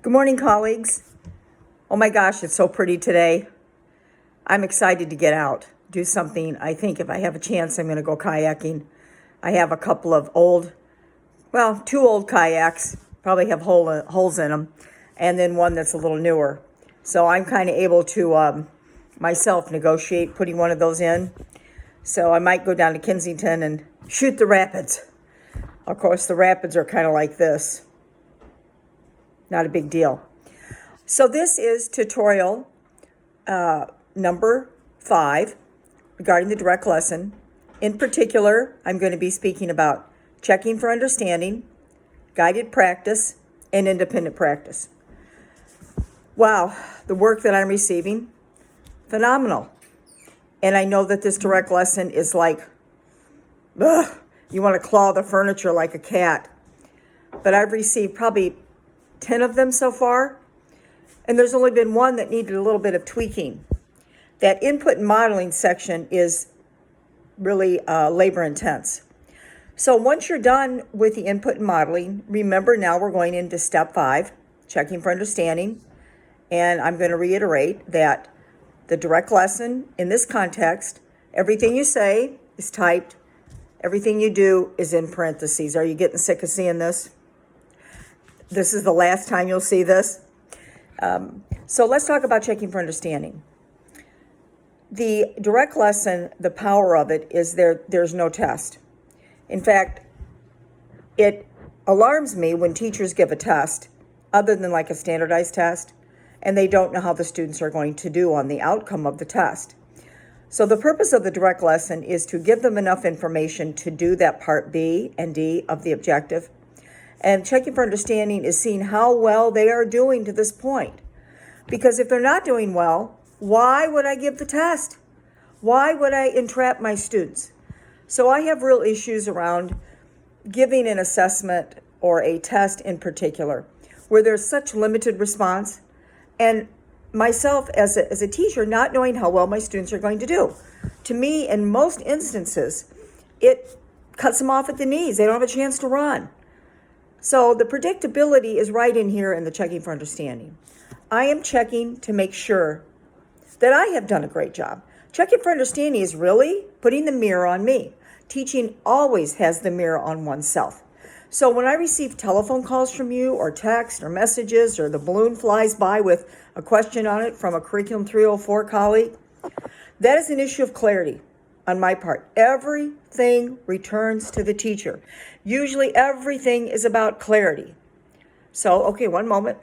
Good morning, colleagues. Oh my gosh, it's so pretty today. I'm excited to get out, do something. I think if I have a chance, I'm going to go kayaking. I have a couple of two old kayaks, probably have holes in them, and then one that's a little newer. So I'm kind of able to myself negotiate putting one of those in. So I might go down to Kensington and shoot the rapids. Of course, the rapids are kind of like this. Not a big deal. So this is tutorial number 5 regarding the direct lesson. In particular, I'm going to be speaking about checking for understanding, guided practice, and independent practice. Wow, the work that I'm receiving, phenomenal. And I know that this direct lesson is like, you want to claw the furniture like a cat. But I've received probably 10 of them so far, and there's only been one that needed a little bit of tweaking. That input and modeling section is really labor intense. So once you're done with the input and modeling, remember now we're going into step 5, checking for understanding. And I'm going to reiterate that the direct lesson in this context, everything you say is typed, everything you do is in parentheses. Are you getting sick of seeing this? This is the last time you'll see this. So let's talk about checking for understanding. The direct lesson, the power of it is there's no test. In fact, it alarms me when teachers give a test, other than like a standardized test, and they don't know how the students are going to do on the outcome of the test. So the purpose of the direct lesson is to give them enough information to do that part B and D of the objective. And checking for understanding is seeing how well they are doing to this point. Because if they're not doing well, why would I give the test? Why would I entrap my students? So I have real issues around giving an assessment or a test in particular, where there's such limited response, and myself as a teacher not knowing how well my students are going to do. To me, in most instances, it cuts them off at the knees. They don't have a chance to run. So the predictability is right in here in the checking for understanding. I am checking to make sure that I have done a great job. Checking for understanding is really putting the mirror on me. Teaching always has the mirror on oneself. So when I receive telephone calls from you or text or messages or the balloon flies by with a question on it from a Curriculum 304 colleague, that is an issue of clarity on my part. Everything returns to the teacher. Usually everything is about clarity. So, okay, one moment.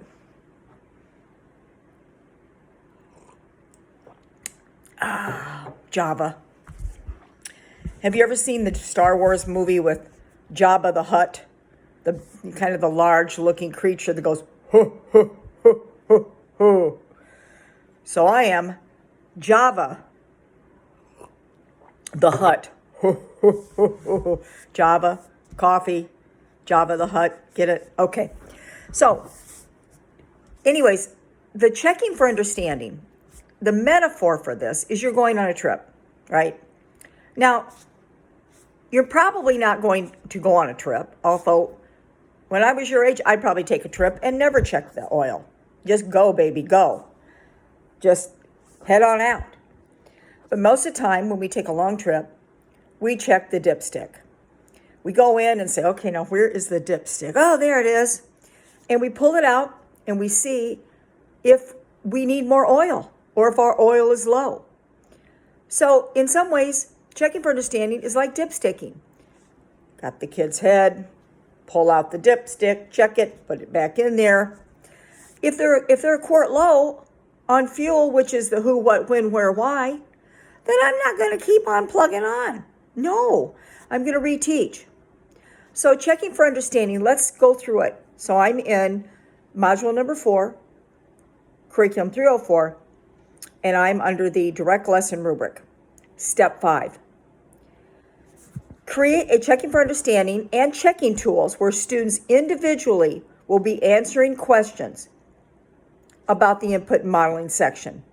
Jabba. Have you ever seen the Star Wars movie with Jabba the Hutt? The kind of the large looking creature that goes, ho, ho, ho, ho, ho. So I am Java the Hutt. Java, coffee, Java the Hutt. Get it? Okay. So, anyways, the checking for understanding, the metaphor for this is you're going on a trip, right? Now, you're probably not going to go on a trip, although when I was your age, I'd probably take a trip and never check the oil. Just go, baby, go. Just head on out. But most of the time, when we take a long trip, we check the dipstick. We go in and say, okay, now where is the dipstick? Oh, there it is. And we pull it out and we see if we need more oil or if our oil is low. So in some ways, checking for understanding is like dipsticking. Got the kid's head, pull out the dipstick, check it, put it back in there. If they're a quart low on fuel, which is the who, what, when, where, why, then I'm not going to keep on plugging on. No, I'm going to reteach. So checking for understanding, let's go through it. So I'm in module number 4, curriculum 304, and I'm under the direct lesson rubric. Step 5. Create a checking for understanding and checking tools where students individually will be answering questions about the input and modeling section.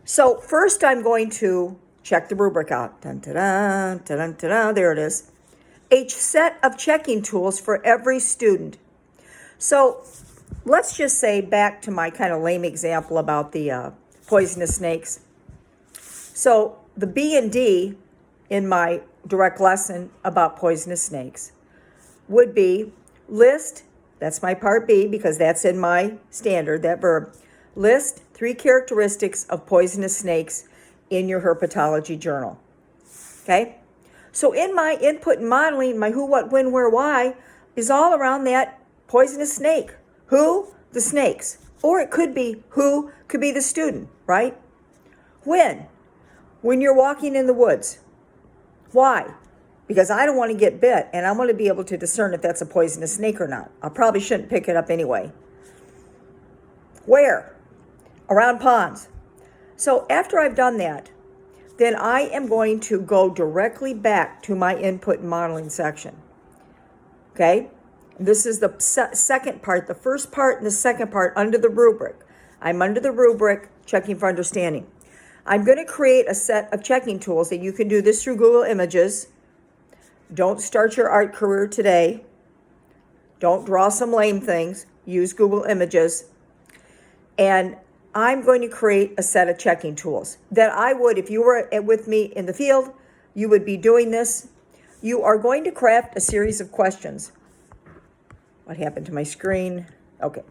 So first I'm going to check the rubric out. Dun, dun, dun, dun, dun, dun, there it is. A set of checking tools for every student. So let's just say, back to my kind of lame example about the poisonous snakes. So the B and D in my direct lesson about poisonous snakes would be list, that's my part B because that's in my standard, that verb, list 3 characteristics of poisonous snakes in your herpetology journal. Okay? So in my input and modeling, my who, what, when, where, why is all around that poisonous snake. Who? The snakes. Or it could be who, could be the student, right? When? When you're walking in the woods. Why? Because I don't want to get bit and I want to be able to discern if that's a poisonous snake or not. I probably shouldn't pick it up anyway. Where? Around ponds. So after I've done that, then I am going to go directly back to my input and modeling section. Okay? This is the second part, the first part and the second part under the rubric. I'm under the rubric, checking for understanding. I'm going to create a set of checking tools that you can do this through Google Images. Don't start your art career today. Don't draw some lame things. Use Google Images. And I'm going to create a set of checking tools that I would, if you were with me in the field, you would be doing this. You are going to craft a series of questions. What happened to my screen? Okay.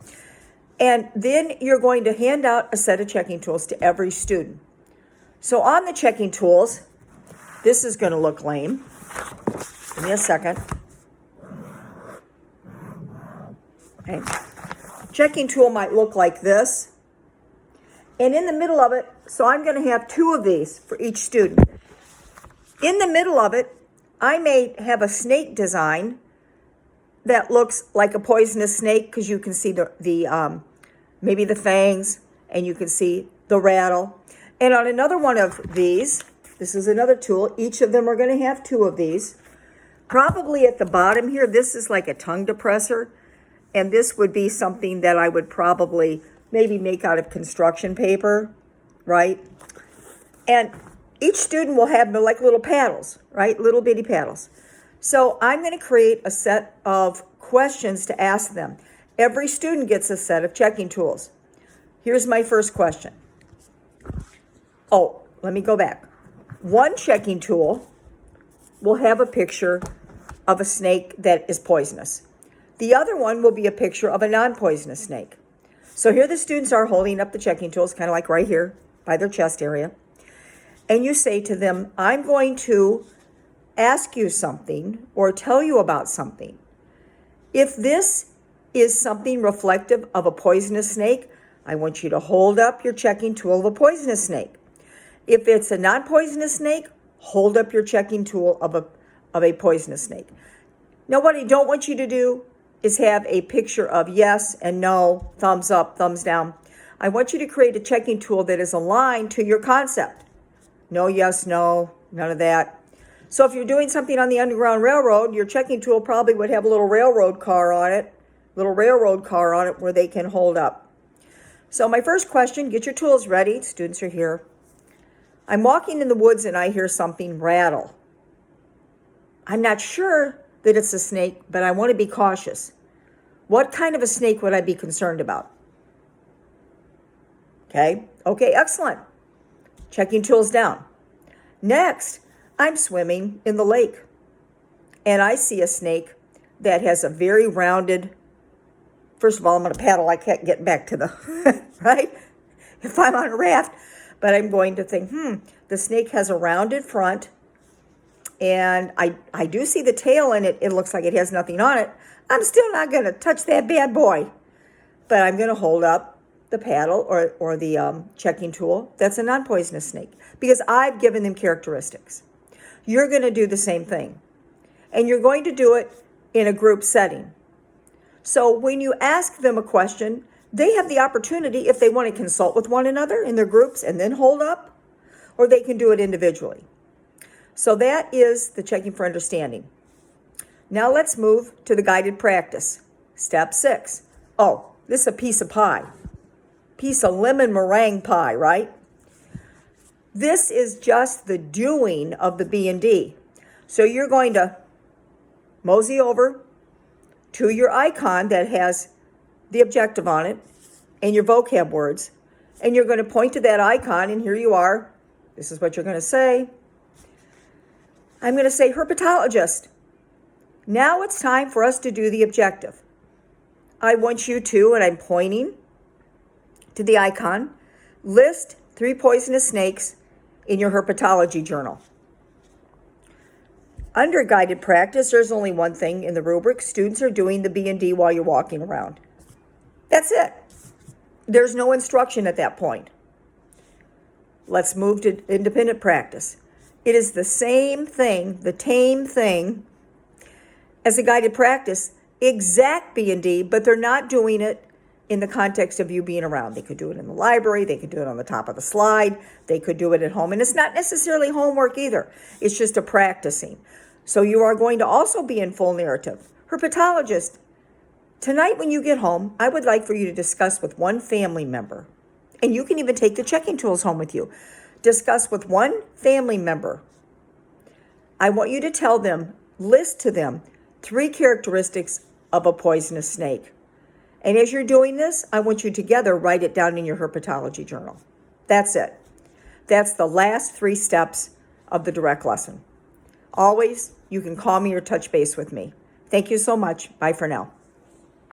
And then you're going to hand out a set of checking tools to every student. So on the checking tools, this is going to look lame. Give me a second. Okay. Checking tool might look like this. And in the middle of it, so I'm going to have 2 of these for each student. In the middle of it, I may have a snake design that looks like a poisonous snake because you can see the maybe the fangs and you can see the rattle. And on another one of these, this is another tool. Each of them are going to have 2 of these. Probably at the bottom here, this is like a tongue depressor. And this would be something that I would probably maybe make out of construction paper, right? And each student will have like little paddles, right? Little bitty paddles. So I'm going to create a set of questions to ask them. Every student gets a set of checking tools. Here's my first question. Oh, let me go back. One checking tool will have a picture of a snake that is poisonous. The other one will be a picture of a non-poisonous snake. So here the students are holding up the checking tools, kind of like right here by their chest area. And you say to them, I'm going to ask you something or tell you about something. If this is something reflective of a poisonous snake, I want you to hold up your checking tool of a poisonous snake. If it's a non-poisonous snake, hold up your checking tool of a poisonous snake. Now, what I don't want you to do is have a picture of yes and no, thumbs up, thumbs down. I want you to create a checking tool that is aligned to your concept. No, yes, no, none of that. So if you're doing something on the Underground Railroad, your checking tool probably would have a little railroad car on it where they can hold up. So my first question, get your tools ready. Students are here. I'm walking in the woods and I hear something rattle. I'm not sure that it's a snake, but I want to be cautious. What kind of a snake would I be concerned about? Okay, excellent. Checking tools down. Next, I'm swimming in the lake and I see a snake that has a very rounded, first of all, I'm going to paddle. I can't get back to the, right? If I'm on a raft, but I'm going to think, the snake has a rounded front and I do see the tail in it. It looks like it has nothing on it. I'm still not going to touch that bad boy, but I'm going to hold up the paddle or the checking tool. That's a non-poisonous snake because I've given them characteristics. You're going to do the same thing, and you're going to do it in a group setting. So when you ask them a question, they have the opportunity, if they want to consult with one another in their groups and then hold up, or they can do it individually. So that is the checking for understanding. Now let's move to the guided practice. Step 6. Oh, this is a piece of pie. Piece of lemon meringue pie, right? This is just the doing of the B&D. So you're going to mosey over to your icon that has the objective on it and your vocab words, and you're going to point to that icon, and here you are. This is what you're going to say. I'm going to say herpetologist. Now it's time for us to do the objective. I want you to, and I'm pointing to the icon, list 3 poisonous snakes in your herpetology journal. Under guided practice, there's only one thing in the rubric. Students are doing the B&D while you're walking around. That's it. There's no instruction at that point. Let's move to independent practice. It is the same thing, the tame thing, as a guided practice, exact B&D, but they're not doing it in the context of you being around. They could do it in the library, they could do it on the top of the slide, they could do it at home, and it's not necessarily homework either. It's just a practicing. So you are going to also be in full narrative. Herpetologist, tonight when you get home, I would like for you to discuss with one family member, and you can even take the checking tools home with you. Discuss with one family member. I want you to tell them, list to them 3 characteristics of a poisonous snake. And as you're doing this, I want you together write it down in your herpetology journal. That's it. That's the last 3 steps of the direct lesson. Always, you can call me or touch base with me. Thank you so much. Bye for now.